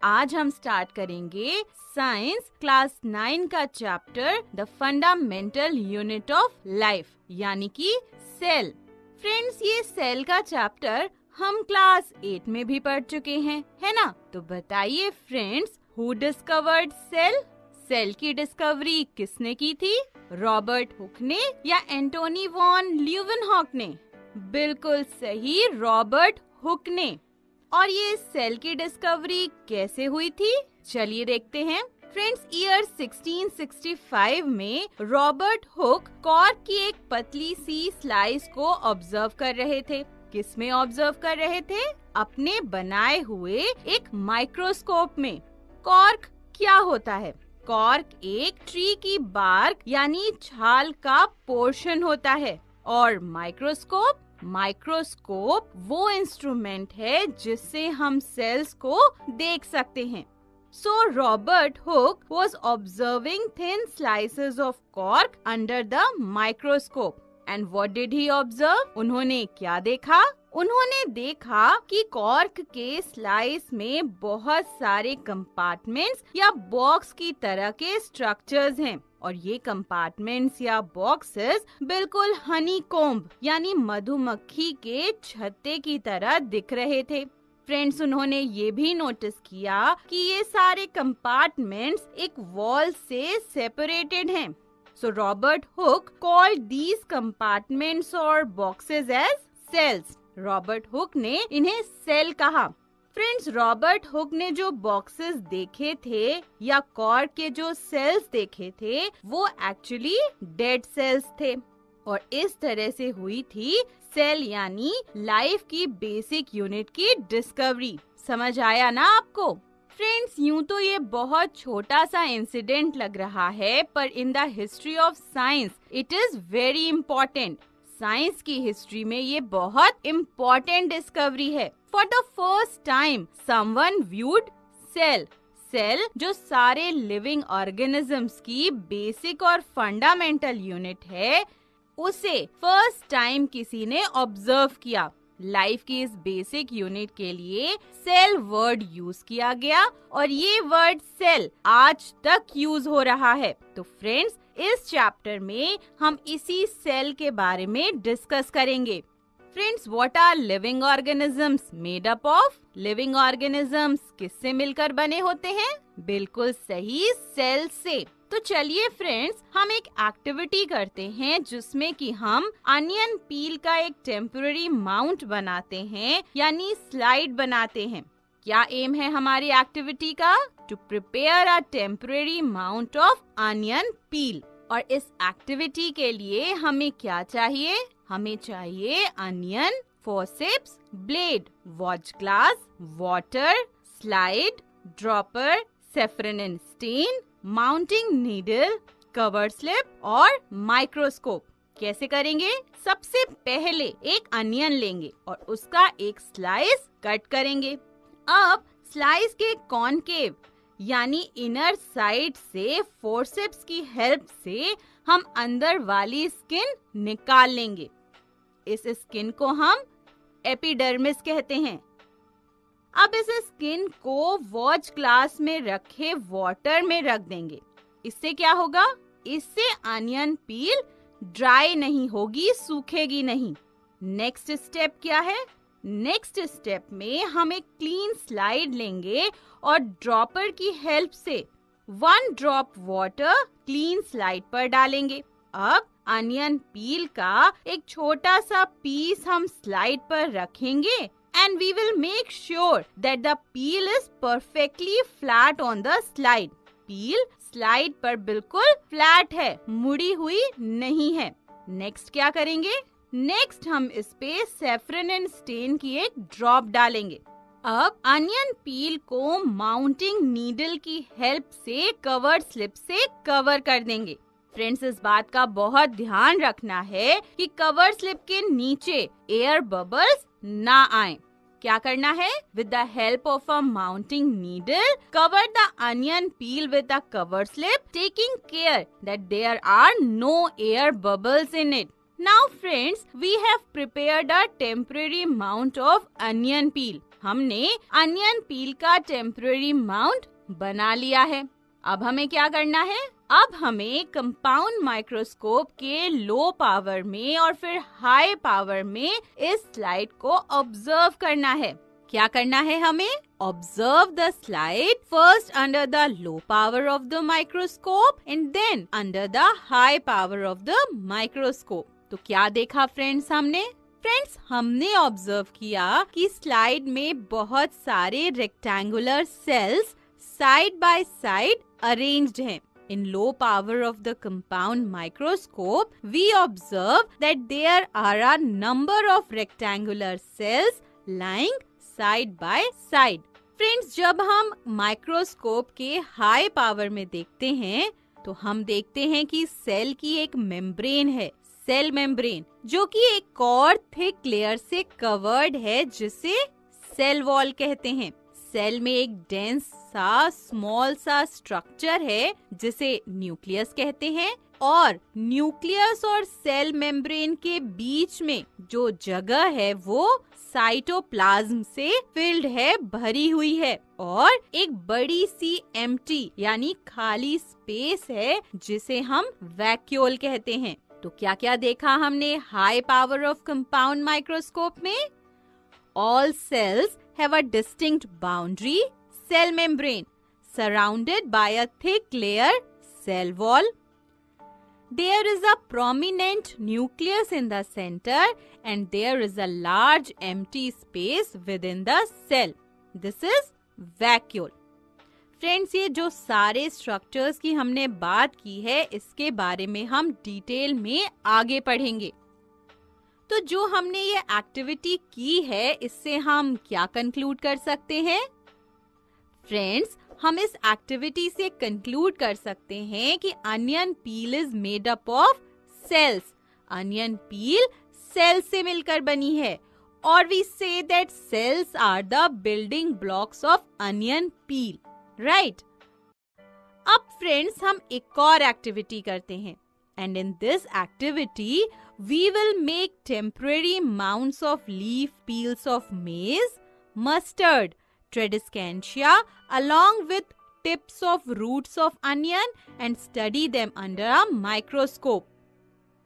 आज हम स्टार्ट करेंगे साइंस क्लास 9 का chapter the fundamental unit of life यानी कि सेल। फ्रेंड्स, ये सेल का चैप्टर हम क्लास 8 में भी पढ़ चुके हैं, है ना? तो बताइए friends, who discovered cell? Cell की डिस्कवरी किसने की थी? रॉबर्ट हुक ने या एंटोनी वॉन ल्यूवेनहॉक ने? बिल्कुल सही, रॉबर्ट हुक ने। और ये सेल की डिस्कवरी कैसे हुई थी? चलिए देखते हैं। फ्रेंड्स, ईयर 1665 में रॉबर्ट हुक कॉर्क की एक पतली सी स्लाइस को ऑब्जर्व कर रहे थे। किस में ऑब्जर्व कर रहे थे? अपने बनाए हुए एक माइक्रोस्कोप में। कॉर्क क्या होता है? कॉर्क एक ट्री की बार्क यानी छाल का पोर्शन होता है। और माइक्रोस्कोप वो इंस्ट्रूमेंट है जिससे हम सेल्स को देख सकते हैं। So Robert Hooke was observing thin slices of cork under the microscope. And what did he observe? उन्होंने क्या देखा? उन्होंने देखा कि कॉर्क के स्लाइस में बहुत सारे कंपार्टमेंट्स या बॉक्स की तरह के स्ट्रक्चर्स हैं और ये कंपार्टमेंट्स या बॉक्सेस बिल्कुल हनीकॉम्ब यानी मधुमक्खी के छत्ते की तरह दिख रहे थे। फ्रेंड्स, उन्होंने ये भी नोटिस किया कि ये सारे कंपार्टमेंट्स एक वॉल से सेपरेटेड हैं। So Robert Hooke called these compartments और boxes as cells. Robert Hooke ने इन्हें सेल कहा। फ्रेंड्स, रॉबर्ट हुक ने जो बॉक्सेस देखे थे या कॉर्क के जो सेल्स देखे थे वो एक्चुअली डेड सेल्स थे और इस तरह से हुई थी सेल यानी लाइफ की बेसिक यूनिट की डिस्कवरी। समझ आया ना आपको? फ्रेंड्स, यूं तो ये बहुत छोटा सा इंसिडेंट लग रहा है, पर in the history of science it is very important. Science की हिस्ट्री में ये बहुत इम्पोर्टेंट डिस्कवरी है। For the first time someone viewed cell. Cell जो सारे लिविंग ऑर्गेनिजम्स की बेसिक और फंडामेंटल यूनिट है, उसे फर्स्ट टाइम किसी ने ऑब्जर्व किया। लाइफ की इस बेसिक यूनिट के लिए सेल वर्ड यूज किया गया और ये वर्ड सेल आज तक यूज हो रहा है। तो फ्रेंड्स, इस चैप्टर में हम इसी सेल के बारे में डिस्कस करेंगे। Friends, what are living organisms made up of? Living organisms किससे मिलकर बने होते हैं? बिल्कुल सही, सेल से। तो चलिए फ्रेंड्स, हम एक एक्टिविटी करते हैं जिसमें कि हम अनियन पील का एक टेम्पररी माउंट बनाते हैं यानी स्लाइड बनाते हैं। क्या एम है हमारी एक्टिविटी का? To prepare a temporary mount of onion peel. और इस एक्टिविटी के लिए हमें क्या चाहिए? हमें चाहिए onion, forceps, blade, watch glass, water, slide, dropper, saffron and stain, mounting needle, cover slip और माइक्रोस्कोप। कैसे करेंगे? सबसे पहले एक अनियन लेंगे और उसका एक स्लाइस कट करेंगे। अब स्लाइस के कॉनकेव यानी इनर साइड से फोर्सेप्स की हेल्प से हम अंदर वाली स्किन निकाल लेंगे। इस स्किन को हम एपिडर्मिस कहते हैं। अब इस स्किन को वॉच ग्लास में रखे वाटर में रख देंगे। इससे क्या होगा? इससे अनियन पील ड्राई नहीं होगी, सूखेगी नहीं। नेक्स्ट स्टेप क्या है? नेक्स्ट स्टेप में हम एक क्लीन स्लाइड लेंगे और ड्रॉपर की हेल्प से 1 ड्रॉप वाटर क्लीन स्लाइड पर डालेंगे। अब अनियन पील का एक छोटा सा पीस हम स्लाइड पर रखेंगे and we will make sure that the peel is perfectly flat on the slide. Peel slide पर बिल्कुल फ्लैट है, मुड़ी हुई नहीं है। नेक्स्ट क्या करेंगे? नेक्स्ट हम इस पे सेफ्रन एंड स्टेन की एक ड्रॉप डालेंगे। अब अनियन पील को माउंटिंग नीडल की हेल्प से कवर स्लिप से कवर कर देंगे। फ्रेंड्स, इस बात का बहुत ध्यान रखना है कि कवर स्लिप के नीचे एयर बबल्स ना आए। क्या करना है? With the help of a mounting needle, cover the onion peel with a cover slip, taking care that there are no air bubbles in it. Now friends, we have prepared a temporary mount of onion peel. हमने onion पील का temporary mount बना लिया है। अब हमें क्या करना है? अब हमें कंपाउंड माइक्रोस्कोप के लो पावर में और फिर हाई पावर में इस स्लाइड को ऑब्जर्व करना है। क्या करना है हमें? Observe the slide first under the low power of the microscope and then under the high power of the microscope. तो क्या देखा फ्रेंड्स हमने? फ्रेंड्स, हमने ऑब्जर्व किया कि स्लाइड में बहुत सारे rectangular cells side by side arranged हैं। In low power of the compound microscope, we observe that there are a number of rectangular cells lying side by side. Friends, जब हम microscope के high power में देखते हैं तो हम देखते हैं कि सेल की एक मेम्ब्रेन है, सेल मेम्ब्रेन, जो कि एक और थिक लेयर से कवर्ड है जिसे सेल वॉल कहते हैं। सेल में एक डेंस सा स्मॉल सा स्ट्रक्चर है जिसे न्यूक्लियस कहते हैं और न्यूक्लियस और सेल मेम्ब्रेन के बीच में जो जगह है वो साइटोप्लाज्म से फिल्ड है, भरी हुई है और एक बड़ी सी एम्प्टी यानी खाली स्पेस है जिसे हम वैक्यूल कहते हैं। तो क्या क्या देखा हमने high power of compound microscope में? All cells have a distinct boundary, cell membrane, surrounded by a thick layer, cell wall. There is a prominent nucleus in the center and there is a large empty space within the cell. This is vacuole. Friends, ये जो सारे structures की हमने बात की है इसके बारे में हम डिटेल में आगे पढ़ेंगे। तो जो हमने ये एक्टिविटी की है इससे हम क्या कंक्लूड कर सकते हैं? फ्रेंड्स, हम इस एक्टिविटी से कंक्लूड कर सकते हैं कि onion peel is made up of cells. Onion peel cell से मिलकर बनी है और we say that cells are the building blocks of onion peel, right? अब फ्रेंड्स, हम एक और एक्टिविटी करते हैं and in this activity we will make temporary mounds of leaf peels of maize, mustard, tradescantia along with tips of roots of onion and study them under a microscope.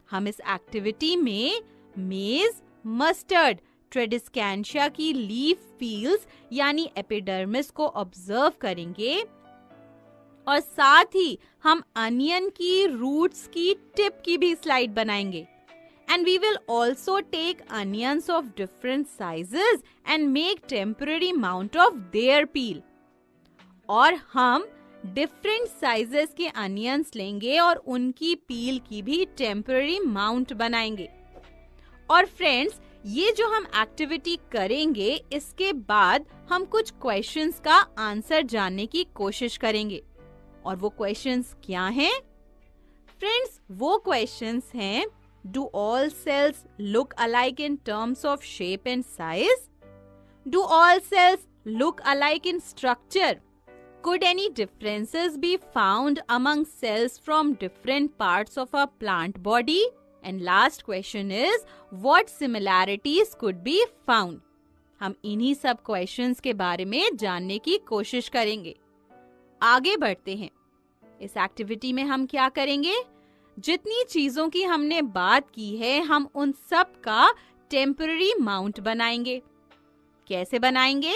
हम इस activity में मेज, mustard, ट्रेडिस्कैंशिया की leaf peels यानी epidermis को observe करेंगे और साथ ही हम अनियन की रूट्स की टिप की भी स्लाइड बनाएंगे। And we will also take onions of different sizes and make temporary mount of their peel. और हम डिफरेंट साइजेस के अनियंस लेंगे और उनकी पील की भी टेम्पररी माउंट बनाएंगे। और फ्रेंड्स, ये जो हम एक्टिविटी करेंगे इसके बाद हम कुछ क्वेश्चंस का आंसर जानने की कोशिश करेंगे। और वो क्वेश्चंस क्या हैं? फ्रेंड्स, वो क्वेश्चंस हैं, do all cells look alike in terms of shape and size? Do all cells look alike in structure? Could any differences be found among cells from different parts of a plant body? And last question is, what similarities could be found? हम इन्हीं सब questions के बारे में जानने की कोशिश करेंगे। आगे बढ़ते हैं। इस एक्टिविटी में हम क्या करेंगे? जितनी चीजों की हमने बात की है हम उन सब का टेम्पररी माउंट बनाएंगे। कैसे बनाएंगे?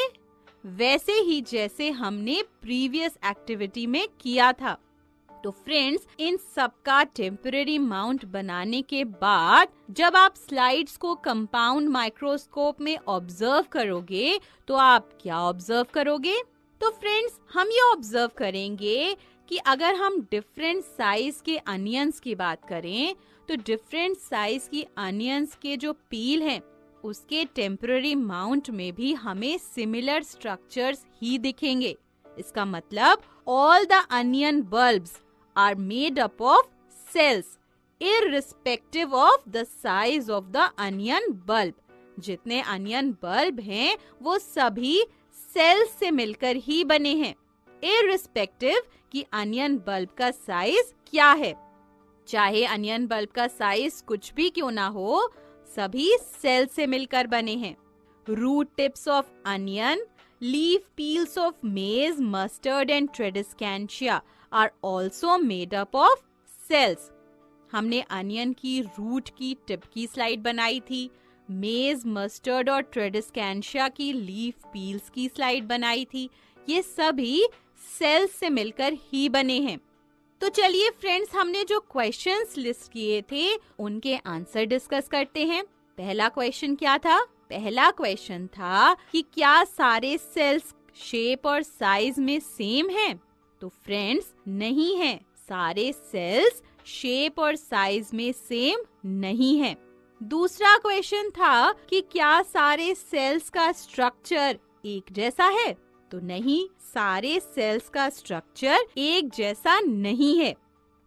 वैसे ही जैसे हमने प्रीवियस एक्टिविटी में किया था। तो फ्रेंड्स, इन सब का टेम्पररी माउंट बनाने के बाद जब आप स्लाइड्स को कंपाउंड माइक्रोस्कोप में ऑब्जर्व करोगे तो आप क्या ऑब्जर्व करोगे? तो फ्रेंड्स, हम ये ऑब्जर्व करेंगे कि अगर हम डिफरेंट साइज के अनियंस की बात करें तो डिफरेंट साइज की अनियंस के जो पील हैं उसके टेम्पररी माउंट में भी हमें सिमिलर स्ट्रक्चर्स ही दिखेंगे। इसका मतलब all the onion bulbs are made up of cells irrespective of the size of the onion bulb. जितने अनियन बल्ब हैं वो सभी सेल्स से मिलकर ही बने हैं, इररिस्पेक्टिव कि अनियन बल्ब का साइज क्या है। चाहे अनियन बल्ब का साइज कुछ भी क्यों ना हो, सभी सेल से मिलकर बने हैं। root tips of onion, leaf peels of maize, mustard and tradescantia are also made up of cells. हमने अनियन की रूट की टिप की स्लाइड बनाई थी, मेज, मस्टर्ड और ट्रेडिस्कैंशिया की लीफ पील्स की स्लाइड बनाई थी। ये सभी सेल्स से मिलकर ही बने हैं। तो चलिए फ्रेंड्स, हमने जो क्वेश्चंस लिस्ट किए थे उनके आंसर डिस्कस करते हैं। पहला क्वेश्चन क्या था? पहला क्वेश्चन था कि क्या सारे सेल्स शेप और साइज में सेम हैं? तो फ्रेंड्स, नहीं है। सारे सेल्स शेप और साइज में सेम नहीं है। दूसरा क्वेश्चन था कि क्या सारे सेल्स का स्ट्रक्चर एक जैसा है? तो नहीं, सारे सेल्स का स्ट्रक्चर एक जैसा नहीं है।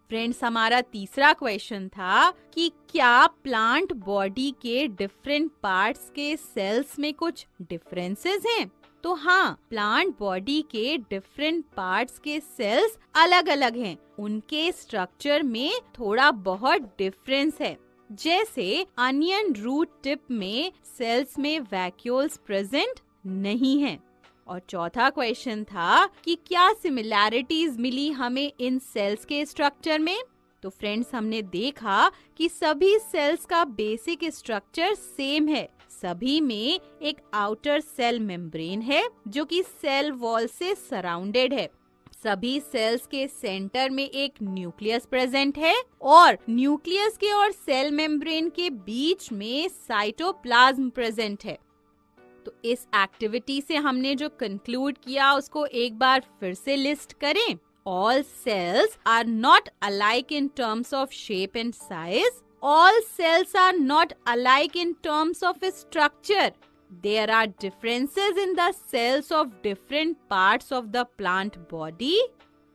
फ्रेंड्स, हमारा तीसरा क्वेश्चन था कि क्या प्लांट बॉडी के डिफरेंट पार्ट्स के सेल्स में कुछ डिफरेंसेस हैं? तो हाँ, प्लांट बॉडी के डिफरेंट पार्ट्स के सेल्स अलग अलग हैं। उनके स्ट्रक्चर में थोड़ा बहुत डिफरेंस है। जैसे अनियन रूट टिप में सेल्स में वैक्यूल्स प्रेजेंट नहीं है। और चौथा क्वेश्चन था कि क्या सिमिलैरिटीज मिली हमें इन सेल्स के स्ट्रक्चर में? तो फ्रेंड्स, हमने देखा कि सभी सेल्स का बेसिक स्ट्रक्चर सेम है। सभी में एक आउटर सेल मेम्ब्रेन है जो कि सेल वॉल से सराउंडेड है। सभी सेल्स के सेंटर में एक न्यूक्लियस प्रेजेंट है और न्यूक्लियस के और सेल मेम्ब्रेन के बीच में साइटोप्लाज्म प्रेजेंट है। तो इस एक्टिविटी से हमने जो कंक्लूड किया उसको एक बार फिर से लिस्ट करें। All cells are not alike in terms of shape and size. All cells are not alike in terms of structure. There are differences in the cells of different parts of the plant body.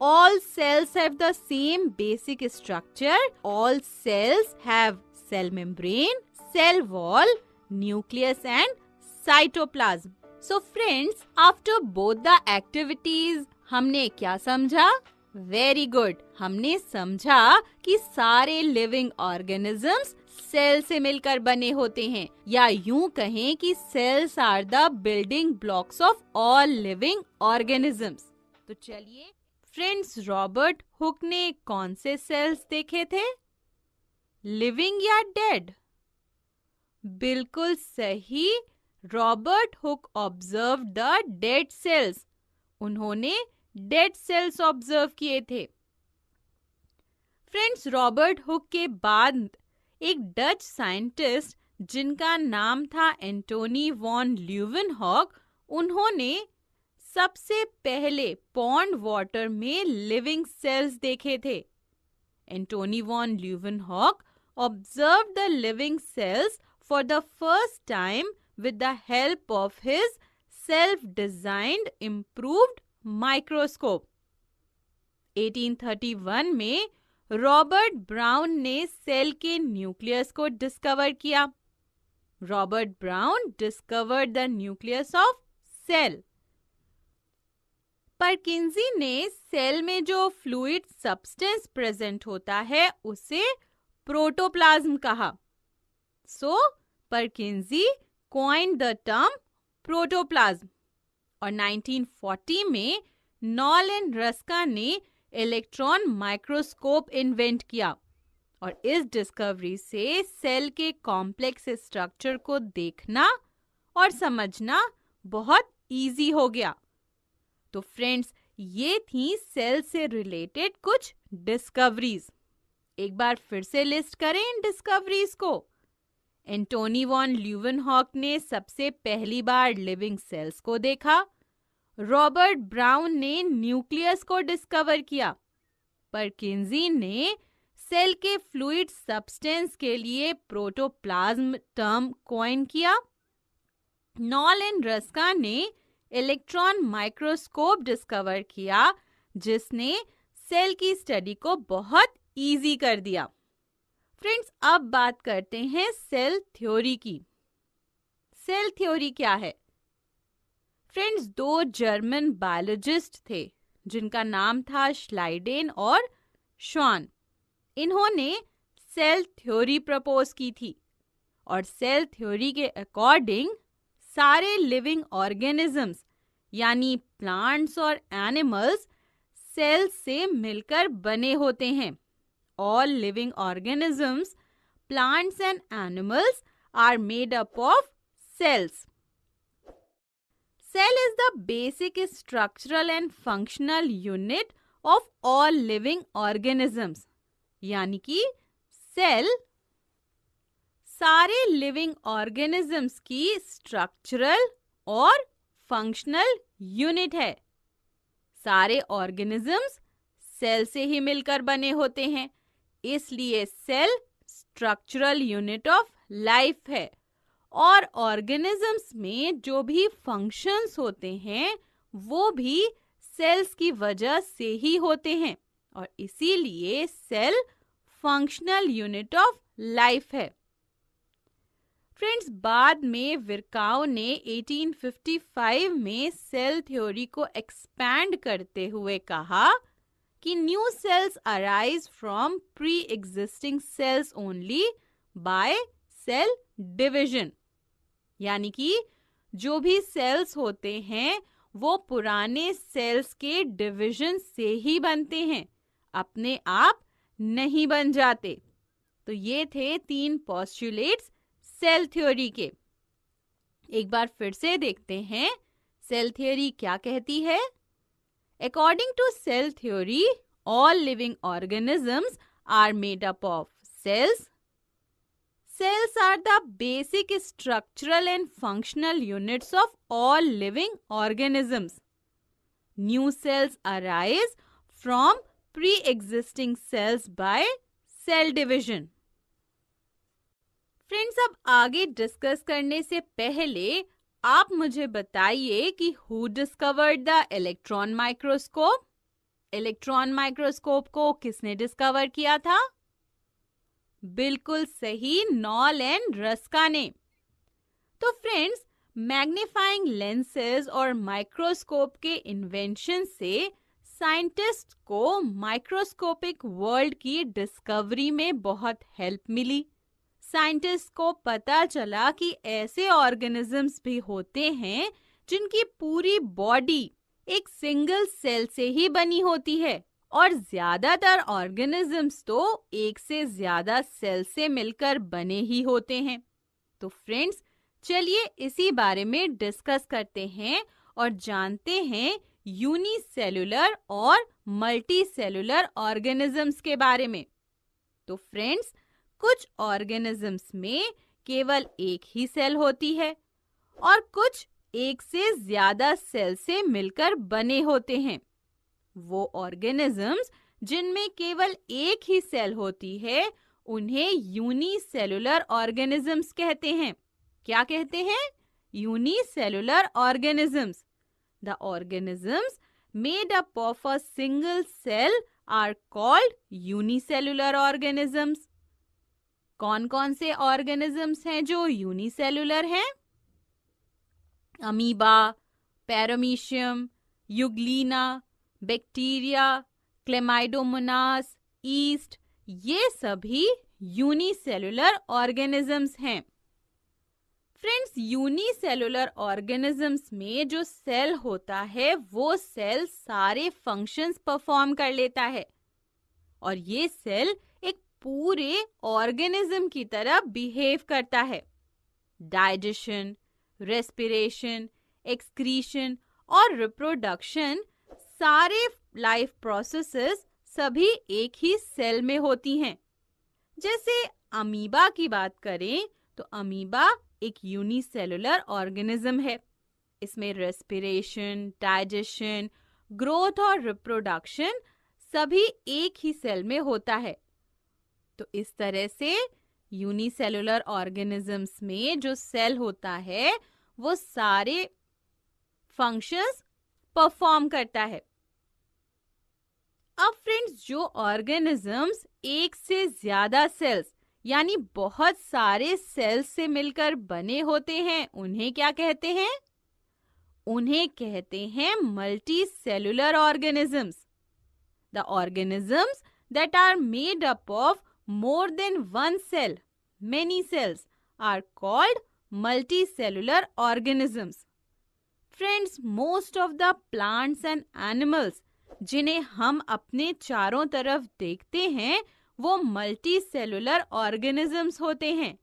All cells have the same basic structure. All cells have cell membrane, cell wall, nucleus and cytoplasm. So friends, after both the activities, हमने क्या समझा? Very good. हमने समझा कि सारे living organisms cell से मिलकर बने होते हैं, या यूं कहें कि cells are the building blocks of all living organisms. तो चलिए फ्रेंड्स, रॉबर्ट हुक ने कौन से सेल्स देखे थे? लिविंग या डेड? बिल्कुल सही। Robert Hooke observe the dead cells. उन्होंने डेड सेल्स ऑब्जर्व किए थे। फ्रेंड्स, रॉबर्ट हुक के बाद एक डच साइंटिस्ट जिनका नाम था एंटोनी वॉन ल्यूवेनहॉक, उन्होंने सबसे पहले पॉन्ड वाटर में लिविंग सेल्स देखे थे। Antony van Leeuwenhoek observe the living cells for the first time with the help of his self-designed improved microscope. 1831 में रॉबर्ट ब्राउन ने सेल के न्यूक्लियस को डिस्कवर किया। Robert Brown discovered the nucleus of cell. Purkinje ने cell में जो fluid substance present होता है उसे प्रोटोप्लाज्म कहा। सो परकिंजी coined the term protoplasm। और 1940 में नॉल एंड रस्का ने इलेक्ट्रॉन माइक्रोस्कोप इन्वेंट किया और इस डिस्कवरी से सेल के कॉम्प्लेक्स स्ट्रक्चर को देखना और समझना बहुत इजी हो गया। तो फ्रेंड्स, ये थी सेल से रिलेटेड कुछ डिस्कवरीज। एक बार फिर से लिस्ट करें इन डिस्कवरीज को। एंटोनी वॉन ल्यूवेनहॉक ने सबसे पहली बार लिविंग सेल्स को देखा। रॉबर्ट ब्राउन ने न्यूक्लियस को डिस्कवर किया। परकिंजी ने सेल के फ्लूइड सब्सटेंस के लिए प्रोटोप्लाज्म टर्म कॉइन किया। नॉल एंड रस्का ने इलेक्ट्रॉन माइक्रोस्कोप डिस्कवर किया, जिसने सेल की स्टडी को बहुत इजी कर दिया। फ्रेंड्स, अब बात करते हैं सेल थ्योरी की। सेल थ्योरी क्या है? फ्रेंड्स, दो जर्मन बायोलॉजिस्ट थे जिनका नाम था श्लाइडेन और श्वान। इन्होंने सेल थ्योरी प्रपोज की थी और सेल थ्योरी के अकॉर्डिंग सारे लिविंग ऑर्गेनिजम्स यानी प्लांट्स और एनिमल्स सेल्स से मिलकर बने होते हैं. All living organisms, plants and animals are made up of cells. Cell is the basic structural and functional unit of all living organisms. यानी कि सेल सारे लिविंग ऑर्गेनिजम्स की स्ट्रक्चरल और फंक्शनल यूनिट है. सारे ऑर्गेनिजम्स सेल से ही मिलकर बने होते हैं, इसलिए cell structural unit of life है. और ऑर्गेनिजम्स में जो भी फंक्शंस होते हैं वो भी सेल्स की वजह से ही होते हैं और इसीलिए cell functional unit of life है. फ्रेंड्स, बाद में विर्काउ ने 1855 में सेल थ्योरी को एक्सपैंड करते हुए कहा कि new cells arise from pre existing cells only by cell division. यानी कि जो भी सेल्स होते हैं वो पुराने सेल्स के डिवीजन से ही बनते हैं, अपने आप नहीं बन जाते. तो ये थे 3 पोस्टुलेट्स सेल थ्योरी के. एक बार फिर से देखते हैं सेल थ्योरी क्या कहती है. According to cell theory, all living organisms are made up of cells. Cells are the basic structural and functional units of all living organisms. New cells arise from pre-existing cells by cell division. Friends, अब आगे discuss करने से पहले आप मुझे बताइए कि who discovered the electron microscope. Electron microscope को किसने डिस्कवर किया था? बिल्कुल सही, नॉल एंड रस्का ने. तो फ्रेंड्स, मैग्नीफाइंग लेंसेज और माइक्रोस्कोप के इन्वेंशन से साइंटिस्ट को माइक्रोस्कोपिक वर्ल्ड की डिस्कवरी में बहुत हेल्प मिली. साइंटिस्ट को पता चला कि ऐसे ऑर्गेनिजम्स भी होते हैं जिनकी पूरी बॉडी एक सिंगल सेल से ही बनी होती है और ज्यादातर ऑर्गेनिजम्स तो एक से ज्यादा सेल से मिलकर बने ही होते हैं. तो फ्रेंड्स, चलिए इसी बारे में डिस्कस करते हैं और जानते हैं यूनिसेलुलर और मल्टीसेलुलर ऑर्गेनिजम्स के बारे में. तो फ्रेंड्स, कुछ ऑर्गेनिजम्स में केवल एक ही सेल होती है और कुछ एक से ज्यादा सेल से मिलकर बने होते हैं. वो ऑर्गेनिजम्स जिनमें केवल एक ही सेल होती है उन्हें यूनिसेलुलर ऑर्गेनिजम्स कहते हैं. क्या कहते हैं? Unicellular organisms. The organisms made up of a single cell are called unicellular organisms. कौन कौन से ऑर्गेनिजम्स हैं जो यूनिसेलुलर हैं? Amoeba, paramecium, euglena, bacteria, chlamydomonas, yeast, ये सभी यूनिसेलुलर ऑर्गेनिजम्स हैं. फ्रेंड्स, यूनिसेलुलर ऑर्गेनिजम्स में जो सेल होता है वो सेल सारे फंक्शंस परफॉर्म कर लेता है और ये सेल एक पूरे ऑर्गेनिज्म की तरह बिहेव करता है. डाइजेशन, रेस्पिरेशन, एक्सक्रीशन और रिप्रोडक्शन, सारे लाइफ प्रोसेसेस सभी एक ही सेल में होती हैं. जैसे अमीबा की बात करें तो अमीबा एक यूनिसेलुलर ऑर्गेनिज्म है. इसमें रेस्पिरेशन, डाइजेशन, ग्रोथ और रिप्रोडक्शन सभी एक ही सेल में होता है. तो इस तरह से यूनिसेलुलर ऑर्गेनिजम्स में जो सेल होता है वो सारे फंक्शंस परफॉर्म करता है. अब फ्रेंड्स, जो ऑर्गेनिजम्स एक से ज्यादा सेल्स यानी बहुत सारे सेल्स से मिलकर बने होते हैं उन्हें क्या कहते हैं? उन्हें कहते हैं multi cellular organisms. The organisms that are made up of more than one cell, many cells, are called multicellular organisms. Friends, most of the plants and animals जिन्हें हम अपने चारों तरफ देखते हैं वो मल्टीसेलुलर ऑर्गेनिजम्स होते हैं,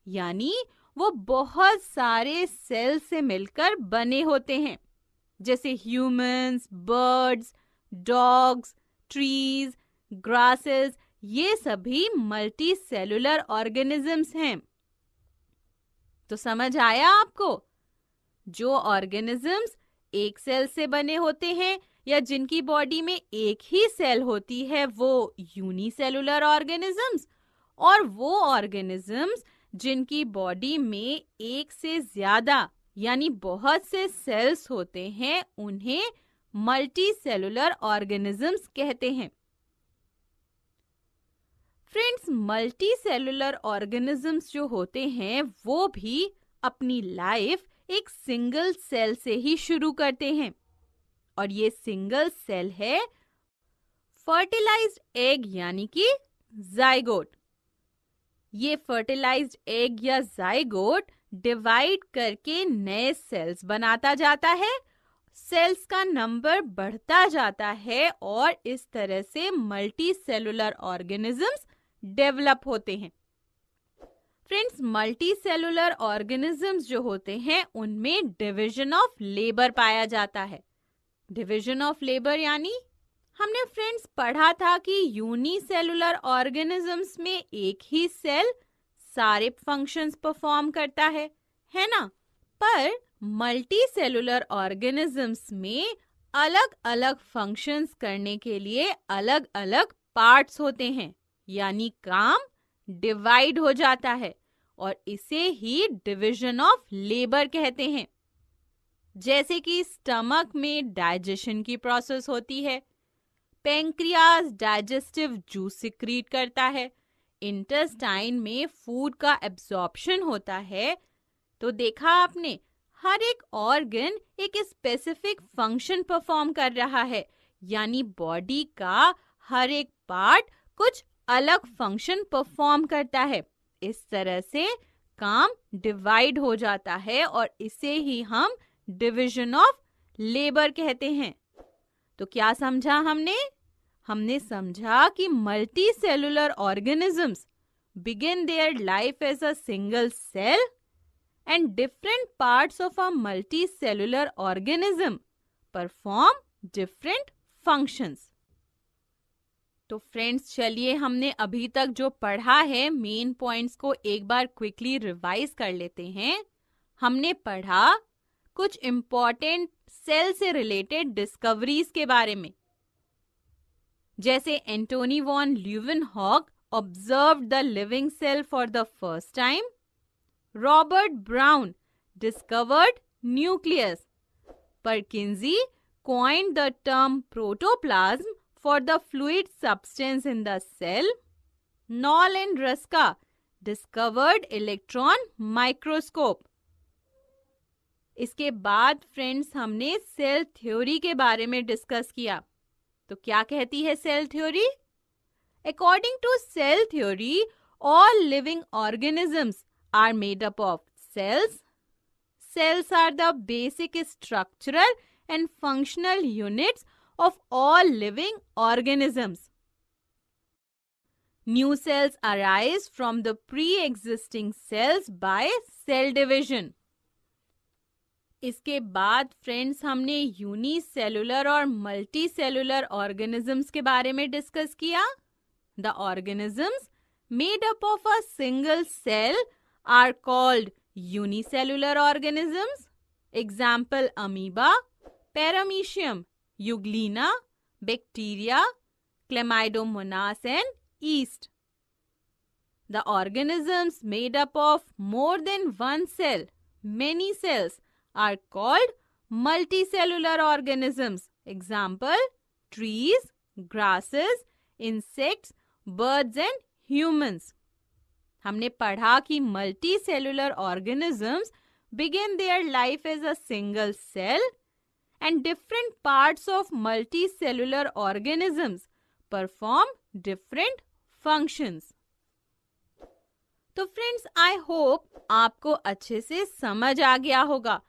यानी वो बहुत सारे सेल से मिलकर बने होते हैं, जैसे humans, birds, dogs, trees, grasses, ये सभी मल्टीसेलुलर ऑर्गेनिजम्स हैं। तो समझ आया आपको? जो ऑर्गेनिजम्स एक सेल से बने होते हैं या जिनकी बॉडी में एक ही सेल होती है वो यूनिसेलुलर ऑर्गेनिजम्स, और वो ऑर्गेनिजम्स जिनकी बॉडी में एक से ज्यादा यानी बहुत से सेल्स होते हैं उन्हें मल्टीसेलुलर ऑर्गेनिजम्स कहते हैं। फ्रेंड्स, मल्टीसेलुलर ऑर्गेनिजम्स जो होते हैं वो भी अपनी लाइफ एक सिंगल सेल से ही शुरू करते हैं, और ये सिंगल सेल है फर्टिलाइज्ड एग यानी कि जाइगोट। ये फर्टिलाइज्ड एग या जाइगोट डिवाइड करके नए सेल्स बनाता जाता है, सेल्स का नंबर बढ़ता जाता है और इस तरह से मल्टीसेलुलर ऑर्गेनिजम्स डेवलप होते हैं। फ्रेंड्स, मल्टीसेलुलर ऑर्गेनिजम्स जो होते हैं उनमें डिवीजन ऑफ लेबर पाया जाता है। डिवीजन ऑफ लेबर यानी हमने फ्रेंड्स पढ़ा था कि यूनिसेलुलर ऑर्गेनिजम्स में एक ही सेल सारे फंक्शंस परफॉर्म करता है ना? पर मल्टीसेलुलर ऑर्गेनिजम्स में अलग अलग फंक्शंस करने के लिए अलग अलग पार्ट्स होते हैं, यानी काम डिवाइड हो जाता है, और इसे ही डिवीजन ऑफ लेबर कहते हैं। जैसे कि स्टमक में डाइजेशन की प्रोसेस होती है, पेंक्रियाज डाइजेस्टिव जूस सिक्रीट करता है, इंटेस्टाइन में फूड का एब्जॉर्प्शन होता है। तो देखा आपने, हर एक ऑर्गन एक स्पेसिफिक फंक्शन परफॉर्म कर रहा है, यानी बॉडी का हर एक पार्ट कुछ अलग फंक्शन परफॉर्म करता है। इस तरह से काम डिवाइड हो जाता है और इसे ही हम डिवीजन ऑफ लेबर कहते हैं। तो क्या समझा हमने? हमने समझा कि multicellular organisms begin their life as a single cell and different parts of a multicellular organism perform different functions. तो फ्रेंड्स, चलिए हमने अभी तक जो पढ़ा है मेन पॉइंट्स को एक बार क्विकली रिवाइज कर लेते हैं। हमने पढ़ा कुछ इम्पोर्टेंट सेल से रिलेटेड डिस्कवरीज के बारे में, जैसे Antonie van Leeuwenhoek observed the living cell for the first time, Robert Brown discovered nucleus, Purkinje coined the term protoplasm for the fluid substance in the cell, Knoll and Ruska discovered electron microscope। इसके बाद friends हमने cell theory के बारे में discuss किया। तो क्या कहती है cell theory? According to cell theory, all living organisms are made up of cells. Cells are the basic structural and functional units of all living organisms. New cells arise from the pre-existing cells by cell division. इसके बाद friends हमने unicellular और multicellular organisms के बारे में discuss किया। The organisms made up of a single cell are called unicellular organisms. Example: amoeba, paramecium, euglena, bacteria, chlamydomonas and yeast. The organisms made up of more than one cell, many cells, are called multicellular organisms. Example: trees, grasses, insects, birds and humans. हमने पढ़ा कि multicellular organisms begin their life as a single cell and different parts of multicellular organisms perform different functions. तो friends, I hope आपको अच्छे से समझ आ गया होगा